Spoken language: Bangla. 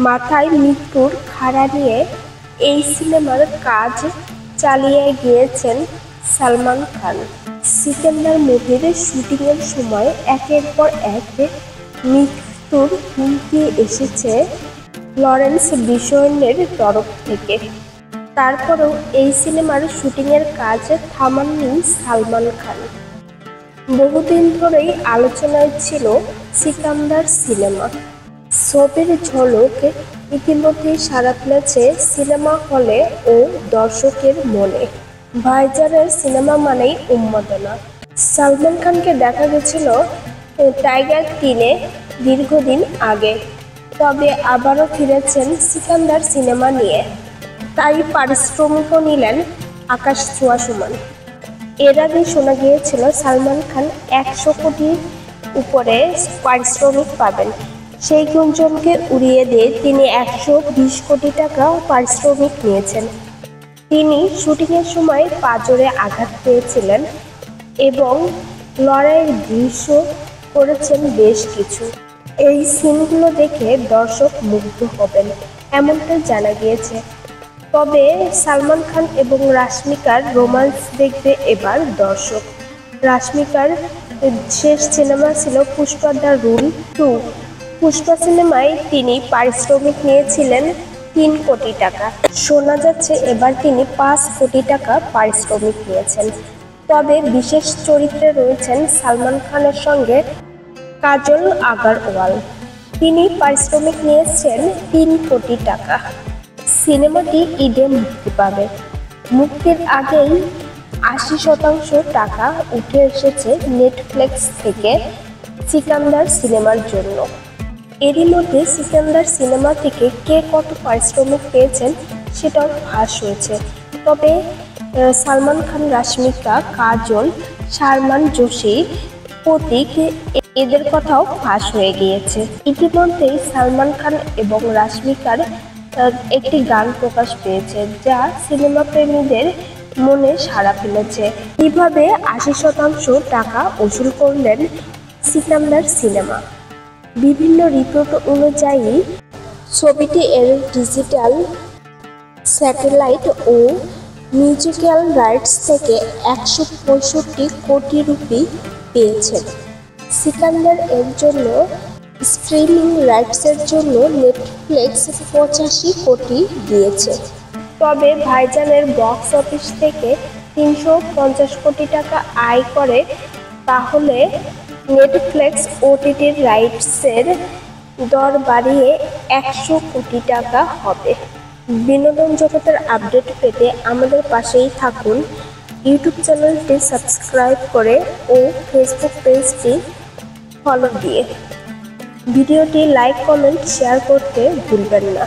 মাথায় মৃত্যুর খাড়া নিয়ে এই সিনেমার কাজ চালিয়ে গিয়েছেন সালমান খান। সিকান্দার মুভির শুটিংয়ের সময় একের পর এক মৃত্যুর হুমকি এসেছে লরেন্স বিশনের তরফ থেকে। তারপরেও এই সিনেমার শুটিংয়ের কাজ থামাননি সালমান খান। বহুদিন ধরেই আলোচনায় ছিল সিকান্দার সিনেমা। ছবির ঝলক ইতিমধ্যেই সাড়া ফেলেছে সিনেমা হলে ও দর্শকের মনে। ভাইজানের সিনেমা মানেই উন্মাদনা। সালমান খানকে দেখা গেছিল টাইগার 3-এ দীর্ঘদিন আগে, তবে আবারও ফিরেছেন সিকান্দার সিনেমা নিয়ে। তাই পারিশ্রমিকও নিলেন আকাশ ছোঁয়া সমান। এর আগে শোনা গিয়েছিল সালমান খান 100 কোটির উপরে পারিশ্রমিক পাবেন। সেই গুঞ্জনকে উড়িয়ে দিয়ে তিনি 120 কোটি টাকা পারিশ্রমিক নিয়েছেন। তিনি শুটিংয়ের সময় পাঁজরে আঘাত পেয়েছিলেন এবং লড়াইয়ের দৃশ্য করেছেন বেশ কিছু। এই সিনগুলো দেখে দর্শক মুগ্ধ হবেন এমনটা জানা গিয়েছে। তবে সালমান খান এবং রাশমিকার রোমান্স দেখবে এবার দর্শক। রাশমিকার শেষ সিনেমা ছিল পুষ্পা দ্য রুল 2। পুষ্পা সিনেমায় তিনি পারিশ্রমিক নিয়েছিলেন 3 কোটি টাকা। শোনা যাচ্ছে এবার তিনি 5 কোটি টাকা পারিশ্রমিক নিয়েছেন। তবে বিশেষ চরিত্রে রয়েছেন সালমান খানের সঙ্গে কাজল আগারওয়াল। তিনি পারিশ্রমিক নিয়েছেন 3 কোটি টাকা। সিনেমাটি ঈদে মুক্তি পাবে। মুক্তির আগেই 80% টাকা উঠে এসেছে নেটফ্লিক্স থেকে সিকান্দার সিনেমার জন্য। এরই মধ্যে সিকান্দার সিনেমা থেকে কে কত পারিশ্রমিক পেয়েছেন সেটাও ফাঁস হয়েছে। তবে সালমান খান, রাশমিকা, কাজল, শারমান জোশী, প্রতীক এদের কথাও ফাঁস হয়ে গিয়েছে। ইতিমধ্যেই সালমান খান এবং রাশমিকার একটি গান প্রকাশ পেয়েছে, যা সিনেমা প্রেমীদের মনে সাড়া ফেলেছে। কিভাবে 80% টাকা উসুল করলেন সিকান্দার সিনেমা? বিভিন্ন রিপোর্ট অনুযায়ী ছবিটি এর ডিজিটাল, স্যাটেলাইট ও মিউজিক্যাল রাইটস থেকে 165 কোটি রুপি পেয়েছে। সিকান্দার এর জন্য স্ট্রিমিং রাইটসের জন্য নেটফ্লিক্স 85 কোটি দিয়েছে। তবে ভাইজানের বক্স অফিস থেকে 350 কোটি টাকা আয় করে, তাহলে নেটফ্লিক্স ওটিটির রাইটসের দর বাড়িয়ে 100 কোটি টাকা হবে। বিনোদন জগতের আপডেট পেতে আমাদের পাশেই থাকুন। ইউটিউব চ্যানেলটি সাবস্ক্রাইব করে ও ফেসবুক পেজটি ফলো দিয়ে ভিডিওটি লাইক, কমেন্ট, শেয়ার করতে ভুলবেন না।